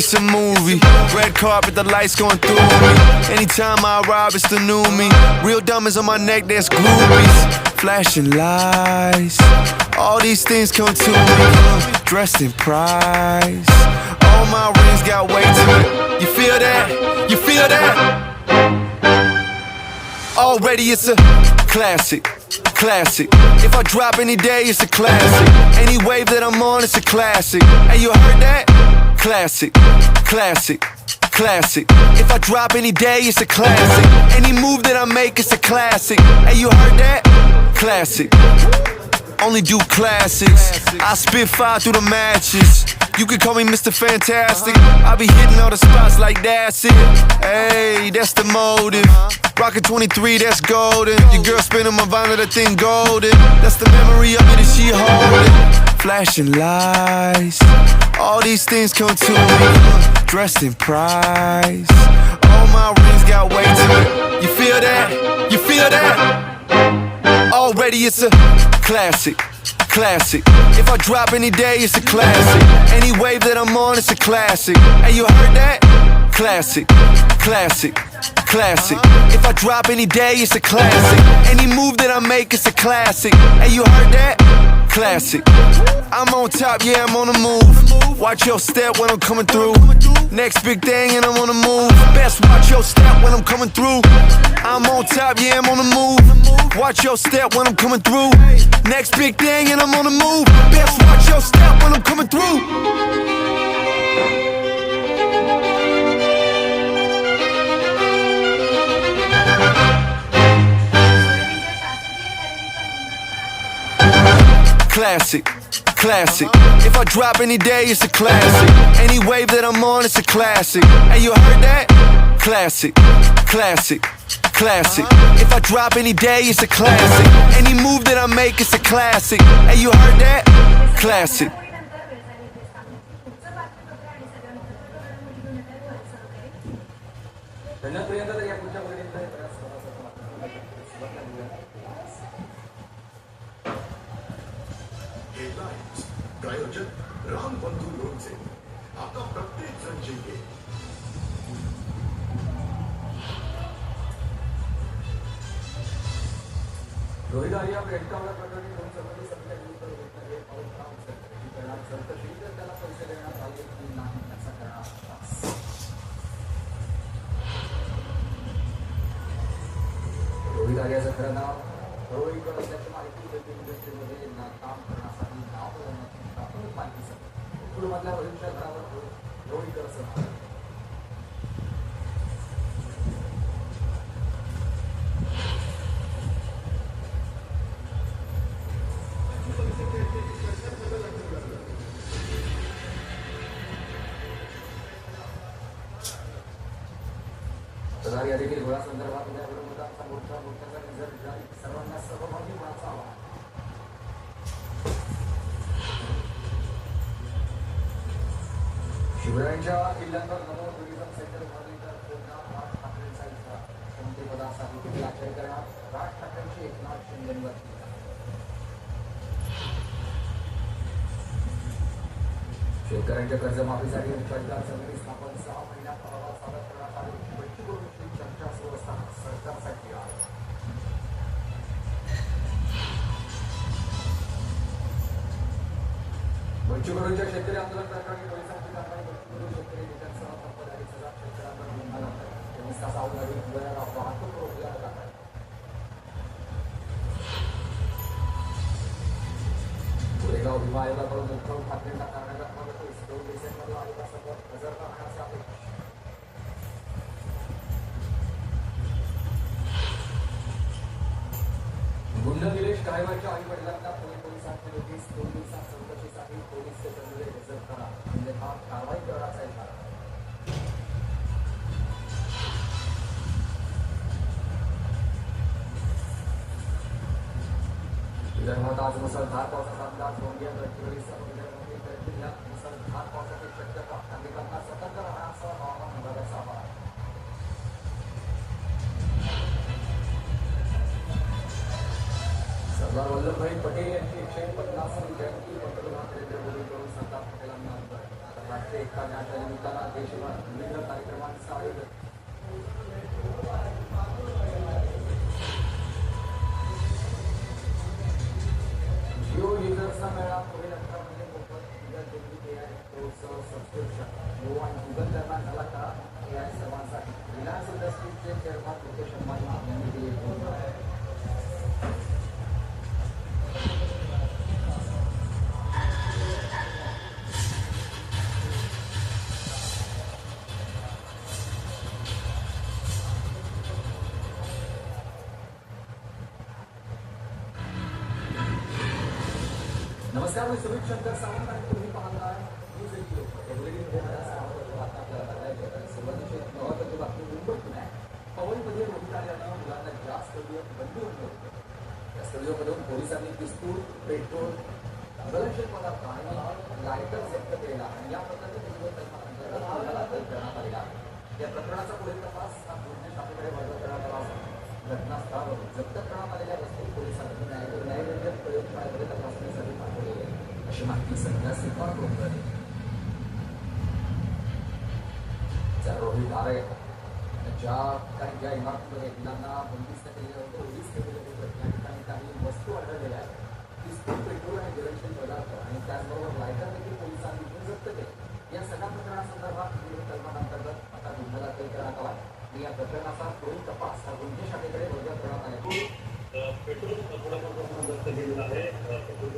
it's a movie. Red carpet, the lights going through me. Anytime I arrive, it's the new me. Real diamonds on my neck, that's groupies. Flashing lights, all these things come to me. Dressed in price, all my rings got weight to it. You feel that? You feel that? Already it's a classic, classic. If I drop any day, it's a classic. Any wave that I'm on, it's a classic. Hey, you heard that? Classic, classic, classic. If I drop any day, it's a classic. Any move that I make, it's a classic. Hey, you heard that? Classic. Only do classics. I spit fire through the matches. You can call me Mr. Fantastic. I be hitting all the spots like that's it. Hey, that's the motive. Rockin' 23, that's golden. Your girl spinning my vinyl, that thing golden. That's the memory of me that she holding. Flashing lights, all these things come to me. Dressed in price, all my rings got weight to it. You feel that? You feel that? Already it's a classic, classic. If I drop any day, it's a classic. Any wave that I'm on, it's a classic. Hey, you heard that? Classic, classic, classic. If I drop any day, it's a classic. Any move that I make, it's a classic. Hey, you heard that? Classic. I'm on top, yeah, I'm on the move. Watch your step when I'm coming through. Next big thing and I'm on the move. Best watch your step when I'm coming through. I'm on top, yeah, I'm on the move. Watch your step when I'm coming through. Next big thing and I'm on the move. Best watch your step when I'm coming through. Classic, classic. If I drop any day, it's a classic. Any wave that I'm on, it's a classic. Hey, you heard that? Classic, classic, classic. If I drop any day, it's a classic. Any move that I make, it's a classic. Hey, you heard that? Classic. प्रायोजक राम बंधु लोणचे आता प्रत्येक जण जिंके रोहित आर्या एकावन्न प्रकरणी दोन सर्वांनी सत्ता विरुद्ध पाऊल काम करण्यात संतशी तर त्याला पैसे देण्यात आले की नाही याचा करणार रोहित आर्याचं खरं नाव रोहित असल्याची माहिती देखील इंडस्ट्रीमध्ये काम करण्यासाठी नाव प्राथमिक माहिती कुटुंबातल्या वरिष्ठ घरावर रोहित असं या देखील घोळासंदर्भात उद्या विरोधाचा मोर्चाचा रिझल्ट जारी सर्वांना सहभागी होण्याचा आवाहन शिवरायांच्या किल्ल्यांवर नमो टुरिझम सेंटर राज ठाकरेंचा इशारा मंत्रिपदासाठी आचरण करणार राज ठाकरेंची एकनाथ शिंदेंवर शेतकऱ्यांच्या कर्जमाफीसाठी उच्चाधिकार समिती स्थापन 6 महिन्यात अहवाल सादर करण्यात आले बैठकीवरून चर्चा सुरू असताना सरकारसाठी बैठकीवरूनच्या शेतकरी आंदोलन प्रकरणी पोलिसांची कारवाई बैठकीवरून शेतकरी नेत्यांसह तब्बल 2,500 शेतकऱ्यांवर गुन्हा दाखल 24 तासाअगोदर वेळेला वाहतूक रोखण्यात आली गोरेगाव विमा आयोगाकडून उद्धव ठाकरेंना करण्यात मदत 2 डिसेंबरला आयोगासोबत हजर राहण्याचे अपेक्षा गुंड निलेश काळेवाडच्या आई वडिलांना पोलिसांची नोटीस 2 दिवसात चौकशीसाठी पोलीस स्टेशनमध्ये हजर करा अन्यथा कारवाई करण्याचा इशारा विदर्भात आज मुसळधार पावसाचा अंदाज गोंदिया गडचिरोलीसह विदर्भातील जिल्ह्यात मुसळधार पावसाची शक्यता नागरिकांना सतर्क राहण्याचा हवामान विभागाचा आवाहन सरदार वल्लभभाई पटेल यांची 150वी जयंती पंतप्रधान नरेंद्र मोदी यांनी सरदार पटेलांना राष्ट्रीय एकता दिनाच्या निमित्तानं देशभर विविध कार्यक्रमांचं आयोजन. जिओ युजर्सना मिळणार पुढील 18 महिने मोफत गूगल AI प्रोचं सबस्क्रिप्शन. जिओ आणि गुगल दरम्यान झाला करार AI सर्वांसाठी. रिलायन्स इंडस्ट्रीजचे चेअरमन मुकेश अंबानी यांनी दिली घोषणा. नमस्कार, मी सुमित शंकर सावंत आणि तुम्ही पाहताय न्यूज 18. बुलेटिनमध्ये आपल्याला बघायचं आहे. सुरुवातीची महत्त्वाची बातमी मुंबईतून आहे. पवईमध्ये रोहित आल्यानं मुलांना गॅस स्टुडिओ बंदी होती. या स्टुडिओमधून पोलिसांनी पिस्तूल, पेट्रोल, ज्वलनशील पदार्थ आणि लायटर जप्त केला आणि या प्रकारच्या विविध कलमांतर्गत दाखल करण्यात आलेला. या प्रकरणाचा पुढील तपास गुन्हे शाखेकडे वर्ग करण्यात आला असून घटनास्थळावर जप्त करण्यात आलेल्या वस्तू पोलिसांनी न्यायवैद्यक प्रयोगशाळेकडे तपासणीसाठी पाठवलेली आहे अशी माहिती सध्या स्वीकार होत. रोहित आरे ज्या इमारतीमध्ये मुलांना बंदिस्त केलेलं होतं, उद्दिष्ट केलेलं होतं, त्या ठिकाणी काही वस्तू आढळलेल्या आहेत. पिस्तूल, पेट्रोल आणि ज्वलनशील पदार्थ आणि त्याचबरोबर लायटर देखील पोलिसांनी जप्त केले. या सगळ्या प्रकरणासंदर्भात विविध कलमांतर्गत आता गुन्हा दाखल करण्यात आला आणि या प्रकरणाचा पुढील तपास हा गुन्हे शाखेकडे वर्ग करण्यात आला. पेट्रोल थोडाफार जप्त केलेला आहे. पेट्रोल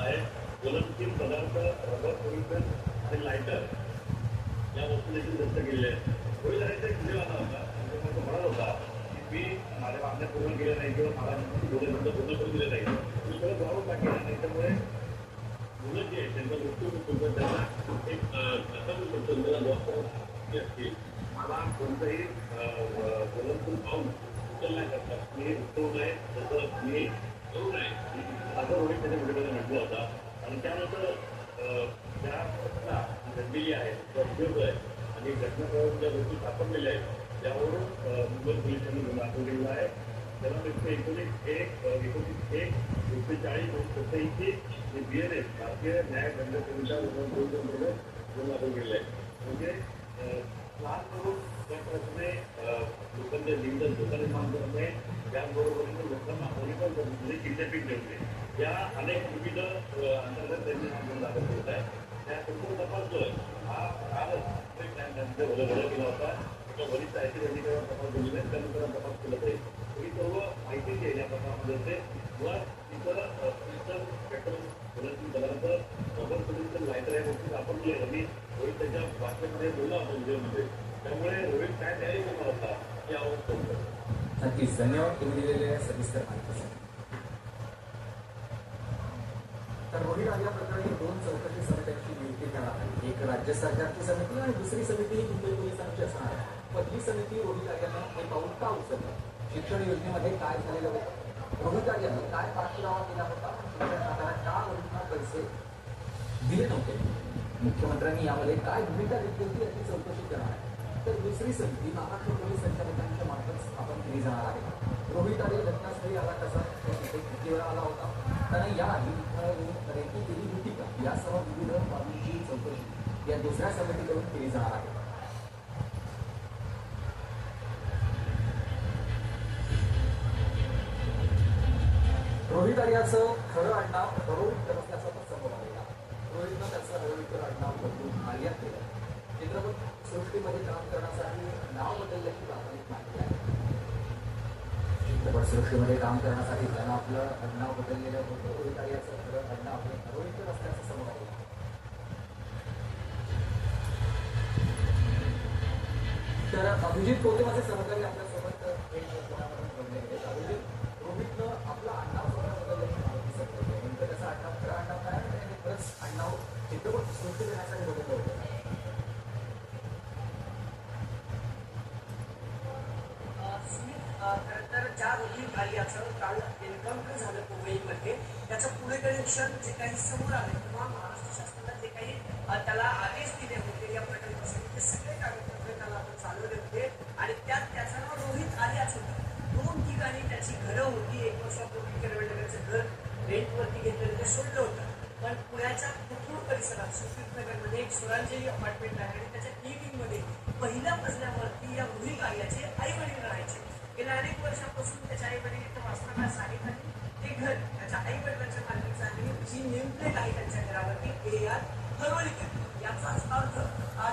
आहे, ज्वलनशील पदार्थ, रबर पोलिस आणि लायटर या वस्तू देखील जप्त केलेल्या आहेत. होईल एक व्हिडिओ आला होता, तो म्हणत होता की मी माझ्या मागण्या पूर्ण केल्या नाही किंवा मला पूर्ण करून दिलं नाही, मी सगळं जाऊन टाकेल आणि त्यामुळे मुलं जे आहे त्यांचा मृत्यू त्यांना एक त्याला जॉब असतील. मला कोणतंही ज्वलनशील पाऊल उचलण्यात करतात मी उठवू नये, तसं मी करू नये असं रोहित त्याच्या व्हिडिओमध्ये म्हटलं होता. आणि त्यानंतर ज्या घटना घडलेली आहे, जो उद्योग आहे आणि घटनाक्रमात ज्या गोष्टी सापडलेल्या आहेत त्यावरून मुंबई पोलिसांनी गुन्हा दाखल केलेला आहे. त्याला 1941, 42, BNS भारतीय न्याय दंडसंहिता गुन्हा दाखल केलेला आहे. म्हणजे लहान करून त्या प्रकारे लोकांच्या जीवनात धोका निर्माण करत नाही, त्याचबरोबरीने लोकांना पोलिसांच्या म्हणजे किडनॅपिंग ठेवते या अनेक विविध अंतर्गत त्यांनी हा गुन्हा दाखल केला आहे. त्या संपूर्ण तपास जो आहे हा कालच त्यांचा भलं केला होता. त्याच्या वरिष्ठ अधिकाऱ्यांनी तपास दिलेला आहे, त्यानंतर तपास केला जाईल. ही सर्व माहिती जी आहे या प्रकारामध्ये असते. मुळात इतर पेट्रोल, ज्वलनशील पदार्थ, रबर पोलिस, लायटर या गोष्टी सापडली आहे आणि रोहित त्याच्या भाषेमध्ये बोलला होता व्हिडिओमध्ये. त्यामुळे रोहित काय तयारी करणार होता हे आवडतं. नक्कीच धन्यवाद तुम्ही दिलेल्या सविस्तर माहितीसाठी. तर रोहित आल्या प्रकरणी 2 चौकशी समित्यांची नियुक्ती करण्यात आली. एक राज्य सरकारची समिती आणि दुसरी समिती मुंबई पोलिसांची असणार आहे. पहिली समिती रोहित आल्यानं हे पाऊल का उचललं, शिक्षण योजनेमध्ये काय झालेलं होतं, रोहित आल्यानं काय पाठपुरावा केला होता, शिक्षण खात्याला का रोहितला पैसे दिले नव्हते, मुख्यमंत्र्यांनी यामध्ये काय भूमिका घेतली होती याची चौकशी करणार आहे. तर दुसरी समिती महाराष्ट्र पोलीस संचालकांच्या मार्फत स्थापन केली जाणार आहे. रोहित आले घटनास्थळी आला कसा, किती वेळा आला होता, कारण याआधी रेकी केली होती का, यासह विविध बाबींची चौकशी या दुसऱ्या समितीकडून केली जाणार आहे. रोहित आर्याचं खरं आडनाव हरोळीकर असल्याचं समोर आलेला. रोहितनं त्याचं हरोळीकर आडनाव बदलून आर्या केलं. चित्रपट सृष्टीमध्ये काम करण्यासाठी नाव बदलल्याची प्राथमिक माहिती आहे. चित्रपट सृष्टीमध्ये काम करण्यासाठी त्यानं आपलं आडनाव बदललेलं होतं. रोहित आर्याचं खरं आडनाव हे हरोळीकर असल्याचं समोर आलेलं. तर अभिजित पोते माझे सहकारी आपल्यासोबत जोडले गेले. अभिजित, रोहितनं आपलं आडनाव स्वतः बदलल्याची माहिती समजली. नेमकं त्याचं आडनाव खरं आडनाव काय आहे आणि खरंच आडनाव चित्रपट सृष्टी देण्यासाठी बदललं होतं. तर ज्या रोहित आर्याचं काल एन्काउंटर झालं मुंबईमध्ये, त्याचं पुढे कनेक्शन जे काही समोर आले किंवा महाराष्ट्र शासनाला जे काही त्याला आदेश दिले होते या प्रकल्पासाठी, ते सगळे कागदपत्र त्याला आपण चालवले होते आणि त्यात त्याचं नाव रोहित आर्याच होतं. 2 ठिकाणी त्याची घरं होती. 1 वर्षापूर्वी केरवडनगरचं घर रेंटवरती घेतलेलं ते सोडलं होतं. पण पुण्याच्या कोथरूड परिसरात सुकृत नगरमध्ये एक सुरांजली अपार्टमेंट आहे आणि त्याच्या ई मध्ये पहिल्या मजल्यावरती या रोहित आर्याचे आई वडील राहायचे. गेल्या अनेक वर्षापासून त्याच्या आई वडील इथं वास्तव्यास आहेत आणि ते घर त्याच्या आई वडिलांच्या मालकीचं आहे. जी नेमप्लेट आहे त्यांच्या घरावरती AR हरोलीकर, याचाच अर्थ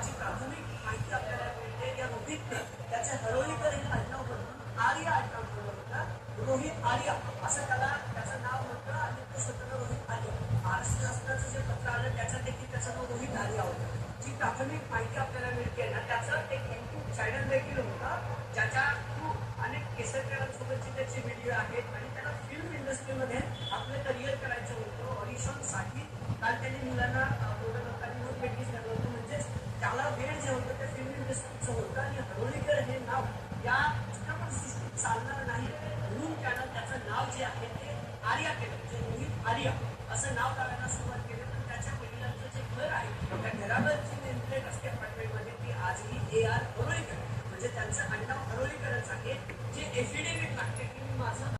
जी प्राथमिक माहिती आपल्याला मिळते या रोहितने त्याचे हरोलीकर हे आडनाव बदलून आर्य आडनाव ठेवलं होतं. रोहित आर्य असं त्याचं नाव होतं आणि तो स्वतःला रोहित आर्य. महाराष्ट्र शासनाचं जे पत्र आलं त्याच्यात देखील त्याचं नाव रोहित आर्य होतं. जी प्राथमिक माहिती आपल्याला मिळते ना त्याचं एक YouTube चॅनल देखील होतं ज्याच्या थ्रू अनेक केसरकरांसोबतचे त्याचे व्हिडिओ आहेत आणि त्याला फिल्म इंडस्ट्रीमध्ये आपलं करिअर करायचं होतं. ऑडिशनसाठी काल त्यांनी मुलांना थोडं लोकांनी नोटमेंटीज घातलं होतं. म्हणजेच त्याला वेळ जे होतं ते फिल्म इंडस्ट्रीचं होतं आणि हरोलीकर हे नाव या चित्रपटसृष्टीत चालणार नाही म्हणून त्यानं त्याचं नाव जे आहे ते आर्या केलं. म्हणजे रोहित आर्या असं नाव काढायला सुरुवात केली. पण त्याच्या वडिलांचं जे घर आहे त्या घरावर जी नेमप्लेट असते अपार्टमेंटमध्ये ती आजही AR हरोलीकर म्हणजे त्यांचं आडनाव हरोलीकरच आहे. जे एफिडेव्हिट लागते की मी माझं